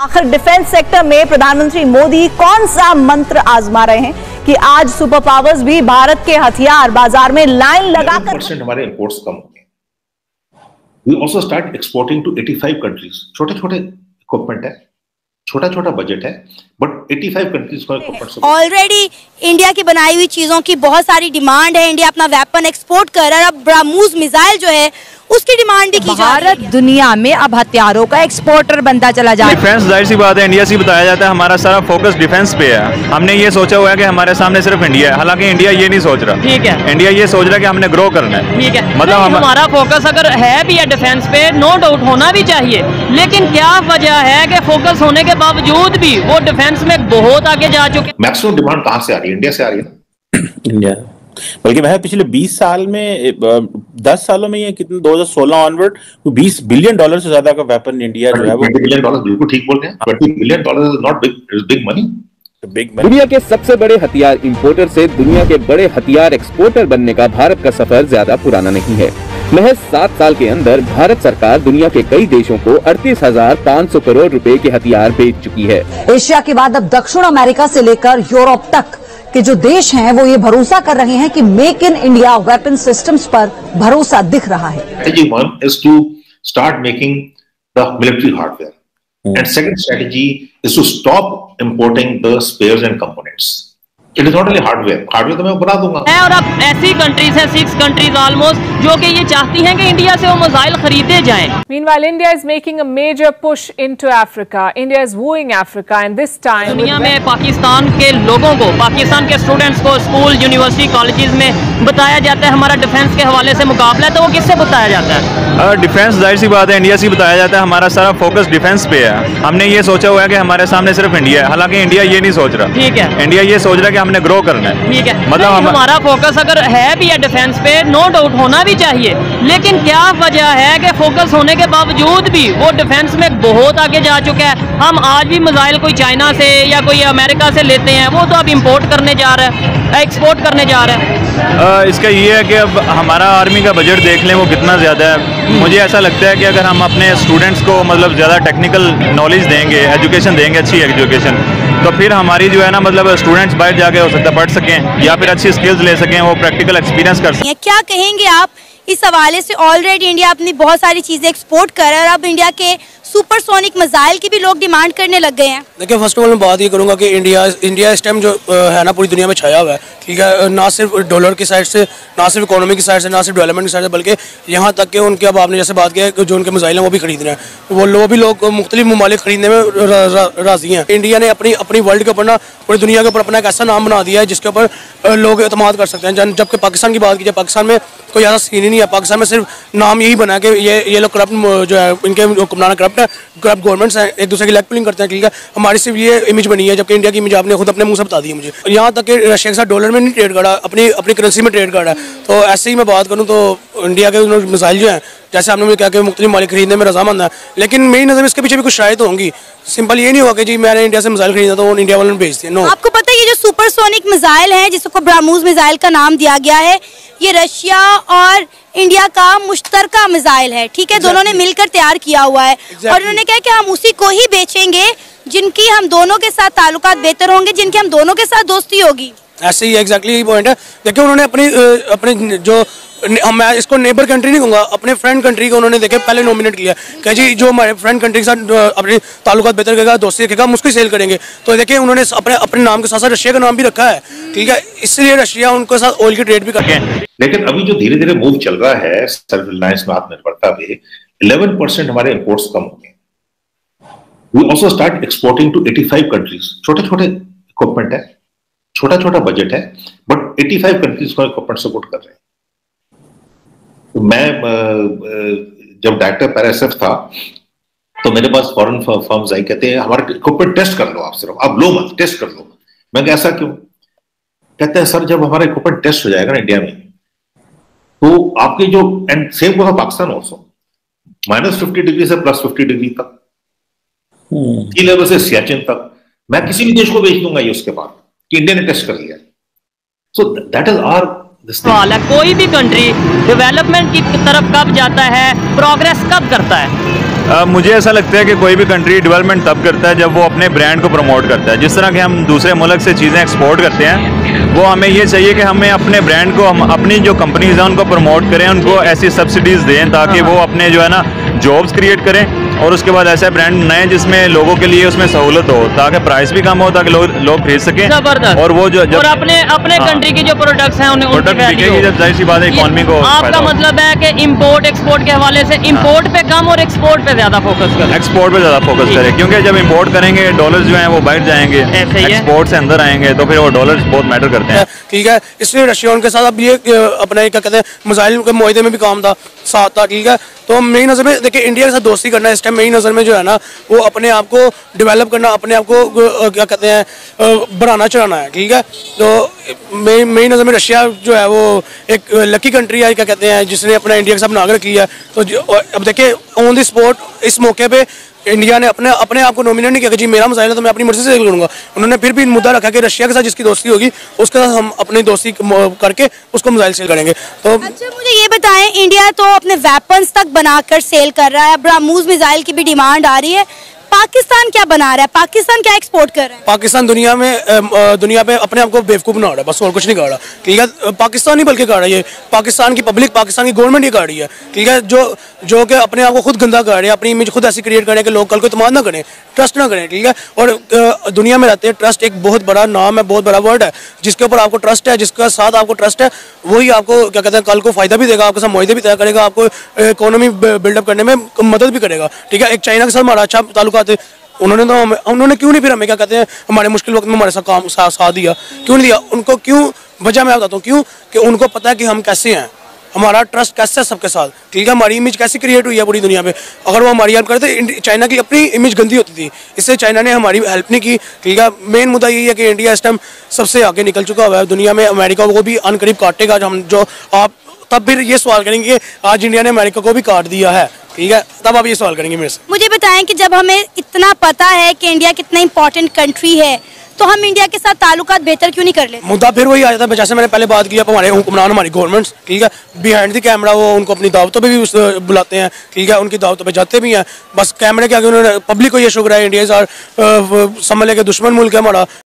आखिर defence sector में प्रधानमंत्री मोदी कौन सा मंत्र आजमा रहे हैं कि आज सुपर पावर्स भी भारत के हथियार बाजार में लाइन लगाकर हमारे इंपोर्ट्स कम हो गए। We also start exporting to 85 countries. छोटे-छोटे इक्विपमेंट है, छोटा-छोटा बजट है, बट 85 कंट्रीज का इक्विपमेंट। ऑलरेडी इंडिया की बनाई हुई चीजों की बहुत सारी डिमांड है। इंडिया अपना वेपन एक्सपोर्ट कर रहा है। अब ब्रह्मोस मिसाइल जो है उसकी डिमांड भी की जा रही है। भारत दुनिया में अब हथियारों का एक्सपोर्टर बनता चला जा रहा है। डिफेंस जाहिर सी बात है, इंडिया से बताया जाता है हमारा सारा फोकस डिफेंस पे है। हमने ये सोचा हुआ है कि हमारे सामने सिर्फ इंडिया है, हालांकि इंडिया ये नहीं सोच रहा। ठीक है, इंडिया ये सोच रहा है कि हमने ग्रो करना है। ठीक है, मतलब हमारा फोकस अगर है भी है डिफेंस पे, नो डाउट होना भी चाहिए, लेकिन क्या वजह है कि फोकस होने के बावजूद भी वो डिफेंस में बहुत आगे जा चुके। मैक्सिमम डिमांड कहां से आ रही है? इंडिया से आ रही है। इंडिया, बल्कि वह पिछले 20 साल में 10 सालों में ये कितने 2016 ऑनवर्ड $20 बिलियन से ज्यादा का वेपन इंडिया जो है वो $20 बिलियन बिल्कुल ठीक बोल रहे हैं। $20 billion is not big money. दुनिया के सबसे बड़े हथियार इंपोर्टर से दुनिया के बड़े हथियार एक्सपोर्टर बनने का भारत का सफर ज्यादा पुराना नहीं है। महज 7 साल के अंदर भारत सरकार दुनिया के कई देशों को 38,500 करोड़ रुपए के हथियार बेच चुकी है। एशिया के बाद अब दक्षिण अमेरिका से लेकर यूरोप तक के जो देश हैं वो ये भरोसा कर रहे हैं कि make in India weapon systems पर भरोसा दिख रहा है। Strategy 1 is to start making the military hardware, and second strategy is to stop importing the spares and components. It is not only hardware तो मैं बना दूंगा। और अब ऐसी कंट्रीज है 6 कंट्रीज ऑलमोस्ट जो कि ये चाहती हैं कि इंडिया से वो मिसाइल खरीदे जाएं। Meanwhile, India is making a major push into Africa. India is wooing Africa, and this time दुनिया में पाकिस्तान के लोगों को, पाकिस्तान के स्टूडेंट्स को स्कूल, यूनिवर्सिटी, कॉलेजेस में बताया जाता है हमारा डिफेंस के हवाले से मुकाबला है, तो वो किससे बताया जाता है? डिफेंस जाहिर सी बात है, इंडिया से बताया जाता है हमारा सारा फोकस डिफेंस पे है। हमने ये सोचा हुआ है कि हमारे सामने सिर्फ इंडिया है, हालांकि इंडिया ये नहीं सोच रहा। ठीक है, इंडिया ये सोच रहा है कि हमने ग्रो करना है। ठीक है, मतलब हमारा फोकस अगर है भी है डिफेंस पे, नो डाउट होना भी चाहिए, लेकिन क्या वजह है कि फोकस होने के बावजूद भी वो डिफेंस में बहुत आगे जा चुका है। हम आज भी मिसाइल कोई चाइना से या कोई अमेरिका से लेते हैं, वो तो अब इंपोर्ट करने जा रहा है, एक्सपोर्ट करने जा रहा है। इसका ये है कि अब हमारा आर्मी का बजट देख लें वो कितना ज़्यादा है। मुझे ऐसा लगता है कि अगर हम अपने स्टूडेंट्स को मतलब ज़्यादा टेक्निकल नॉलेज देंगे, एजुकेशन देंगे, अच्छी एजुकेशन, तो फिर हमारी जो है ना मतलब स्टूडेंट्स बाहर जाके हो सकता है पढ़ सकें या फिर अच्छी स्किल्स ले सकें, वो प्रैक्टिकल एक्सपीरियंस कर सकें। क्या कहेंगे आप इस हवाले से? ऑलरेडी इंडिया अपनी बहुत सारी चीजें एक्सपोर्ट कर रहा है और अब इंडिया के सुपरसोनिक मिसाइल की भी लोग डिमांड करने लग गए हैं। देखिए, फर्स्ट ऑफ ऑल मैं बात ये करूंगा कि इंडिया इस टाइम जो है ना पूरी दुनिया में छाया हुआ है। ठीक है, ना सिर्फ डॉलर की साइड से, ना सिर्फ इकोनॉमी की साइड से, ना सिर्फ डेवलपमेंट की साइड से, बल्कि यहाँ तक कि उनके, अब आपने जैसे बात किया है जो उनके मिसाइल हैं वो भी खरीद रहे हैं, वो भी लोग मुख्तलिफ ममालिक खरीदने में राजी हैं। इंडिया ने अपनी वर्ल्ड के ऊपर ना पूरी दुनिया के ऊपर अपना एक ऐसा नाम बना दिया है जिसके ऊपर लोग एतमाद कर सकते हैं। जबकि पाकिस्तान की बात की जाए, पाकिस्तान में कोई ऐसा सीन ही नहीं है। पाकिस्तान में सिर्फ नाम यही बना है कि ये लोग करप्ट जो है, इनके हुक्मरान करप्ट है, करप्ट गवर्नमेंट्स हैं, एक दूसरे की लेग पुलिंग करते हैं। ठीक है, हमारी सिर्फ ये इमेज बनी है, जबकि इंडिया की इमेज आपने खुद अपने मुंह से बता दी है मुझे। यहाँ तक कि रशिया के साथ डॉलर में नहीं ट्रेड कर रहा, अपनी करेंसी में ट्रेड कर रहा है। तो ऐसे ही मैं बात करूँ तो इंडिया के मिसाइल जो हैं, जैसे आपने मुझे कहा कि मुख्तलिफ मालिक खरीदने में रजामंद है, लेकिन मेरी नज़र में इसके पीछे भी कुछ शायद होंगी। सिंपल ये नहीं होगा कि जी मैंने इंडिया से मिसाइल खरीदा तो इंडिया वालों ने भेज दिया। नो, आपको पता है ये जो सुपरसोनिक मिसाइल है जिसको ब्रह्मोस मिसाइल का नाम दिया गया है, ये रशिया और इंडिया का मुश्तरका मिसाइल है। ठीक है, दोनों ने मिलकर तैयार किया हुआ है और उन्होंने कहा कि हम उसी को ही बेचेंगे जिनकी हम दोनों के साथ ताल्लुकात बेहतर होंगे, जिनकी हम दोनों के साथ दोस्ती होगी। ऐसे ही एग्जैक्टली यही पॉइंट है। देखिए, उन्होंने अपने जो, मैं इसको नेबर कंट्री नहीं कहूँगा, अपने फ्रेंड कंट्री को उन्होंने देखे पहले नॉमिनेट किया कि जी जो हमारे फ्रेंड कंट्री के साथ अपने ताल्लुकात बेहतर करेगा, दोस्ती रखेगा, हम उसको सेल करेंगे। तो देखिए, उन्होंने अपने नाम के साथ साथ रशिया का नाम भी रखा है। ठीक है, इसलिए रशिया उनके साथ ऑयल की ट्रेड भी करते हैं। लेकिन अभी जो धीरे धीरे मूव चल रहा है सेल्फ रिलायंस में, आत्मनिर्भरता में, 11% हमारे इंपोर्ट्स कम हो गए। We also start exporting to 85 countries. छोटे-छोटे इक्विपमेंट है, छोटा-छोटा बजट है, बट 85 कंट्रीज का इक्विपमेंट सपोर्ट कर रहे हैं। तो मैं जब डायरेक्टर पैराएसएफ था तो मेरे पास फॉरेन फर्म्स आई, कहते हैं हमारा इक्विपमेंट टेस्ट कर लो, आप सिर्फ आप लो मत, टेस्ट कर लो। मैं कहा ऐसा क्यों? कहते हैं सर जब हमारा इक्विपमेंट टेस्ट हो जाएगा ना इंडिया में, तो आपके जो, एंड सेम होगा पाकिस्तान ऑल्सो, -50 डिग्री से +50 डिग्री तक, सी लेवल से सियाचिन तक, मैं किसी भी देश को बेच दूंगा ये उसके बाद कि इंडिया ने टेस्ट कर लिया। सो दैट इज आवर सवाल है, कोई भी कंट्री डेवलपमेंट की तरफ कब जाता है, प्रोग्रेस कब करता है? मुझे ऐसा लगता है कि कोई भी कंट्री डेवलपमेंट तब करता है जब वो अपने ब्रांड को प्रमोट करता है। जिस तरह के हम दूसरे मुल्क से चीज़ें एक्सपोर्ट करते हैं, वो हमें ये चाहिए कि हमें अपने ब्रांड को, हम अपनी जो कंपनीज हैं उनको प्रमोट करें, उनको ऐसी सब्सिडीज़ दें ताकि वो अपने जो है ना जॉब्स क्रिएट करें, और उसके बाद ऐसा ब्रांड नए जिसमें लोगों के लिए उसमें सहूलत हो, ताकि प्राइस भी कम हो, ताकि लोग खरीद सकें। जबरदस्त। और वो जो और अपने कंट्री की जो प्रोडक्ट्स हैं उन्हें प्रोडक्ट बिकेगी, जब जाहिर सी बात है इकोनॉमी को। आपका मतलब है कि इंपोर्ट एक्सपोर्ट के हवाले से इंपोर्ट पे कम और एक्सपोर्ट पे ज्यादा फोकस करें। एक्सपोर्ट पे ज्यादा फोकस करें, क्योंकि जब इंपोर्ट करेंगे डॉलर्स जो हैं वो बाहर जाएंगे, एक्सपोर्ट से अंदर आएंगे, तो फिर वो डॉलर्स बहुत मैटर करते हैं। ठीक है, इसलिए रशिया उनके साथ अब ये अपना क्या कहते हैं मिसाइल के मुआहदे में भी काम था, साथ था। ठीक है, तो मेरी नज़र में देखिए इंडिया के साथ दोस्ती करना इस टाइम मेरी नज़र में जो है ना वो अपने आप को डेवलप करना, अपने आप को क्या कहते हैं बढ़ाना चढ़ाना है। ठीक है, तो मेरी नज़र में रशिया जो है वो एक लकी कंट्री है, क्या कहते हैं, जिसने अपना इंडिया के साथ नागर किया है। तो अब देखिए ऑन द स्पॉट इस मौके पे इंडिया ने अपने आप को नॉमिनेट नहीं किया कि जी मेरा मसाइल है तो मैं अपनी मर्जी से करूँगा। उन्होंने फिर भी मुद्दा रखा कि रशिया के साथ जिसकी दोस्ती होगी उसके साथ हम अपनी दोस्ती करके उसको मिसाइल सेल करेंगे। तो अच्छा मुझे ये बताएं, इंडिया तो अपने वेपन्स तक बनाकर सेल कर रहा है, ब्रह्मोस मिसाइल की भी डिमांड आ रही है, पाकिस्तान क्या बना रहा है, पाकिस्तान क्या एक्सपोर्ट कर रहा है? पाकिस्तान दुनिया पे अपने आप को बेवकूफ़ बना रहा है, बस और कुछ नहीं कर रहा। ठीक है, पाकिस्तान ही बल्कि कर रहा है, ये पाकिस्तान की पब्लिक, पाकिस्तान की गवर्नमेंट ही कर रही है। ठीक है, जो कि अपने आप को खुद गंदा कर रहे हैं, अपनी इमेज खुद ऐसी क्रिएट कर रहे हैं कि लोग कल को इत्मीनान ना करें, ट्रस्ट ना करें। ठीक है, और दुनिया में रहते हैं, ट्रस्ट एक बहुत बड़ा नाम है, बहुत बड़ा वर्ड है। जिसके ऊपर आपको ट्रस्ट है, जिसके साथ आपको ट्रस्ट है, वही आपको क्या कहते हैं कल को फायदा भी देगा, आपके साथ मुआहदे भी तय करेगा, आपको इकोनॉमी बिल्डअप करने में मदद भी करेगा। ठीक है, एक चाइना के साथ हमारा अच्छा ताल्लुकात है, उन्होंने क्यों नहीं फिर हमें क्या कहते हैं हमारे मुश्किल वक्त में हमारे साथ साथ दिया, क्यों नहीं दिया? उनको क्यों, वजह मैं बताता हूँ क्यों, कि उनको पता है कि हम कैसे हैं, हमारा ट्रस्ट कैसे है सबके साथ। ठीक है, हमारी इमेज कैसे क्रिएट हुई है पूरी दुनिया में। अगर वो हमारी हेल्प करते, चाइना की अपनी इमेज गंदी होती थी, इससे चाइना ने हमारी हेल्प नहीं की। ठीक है, मेन मुद्दा यही है कि इंडिया इस टाइम सबसे आगे निकल चुका हुआ है दुनिया में, अमेरिका को भी अनकरीब काटेगा जो आप तब फिर ये सवाल करेंगे आज इंडिया ने अमेरिका को भी काट दिया है। ठीक है, तब आप ये सवाल करेंगे मेरे से। मुझे बताएं कि जब हमें इतना पता है कि इंडिया कितना इंपॉर्टेंट कंट्री है, तो हम इंडिया के साथ ताल्लुकात बेहतर क्यों नहीं कर लेते? मुद्दा फिर वही आ जाता है, जैसे मैंने पहले बात की, हमारे हुक्मरान, हमारी गवर्नमेंट्स, ठीक है, बिहाइंड द कैमरा वो उनको अपनी दावतों पे भी बुलाते हैं। ठीक है, उनकी दावतों पे जाते भी हैं, बस कैमरे के आगे उन्होंने पब्लिक को ये शो कराया इंडिया समझ ले के दुश्मन मुल्क है हमारा।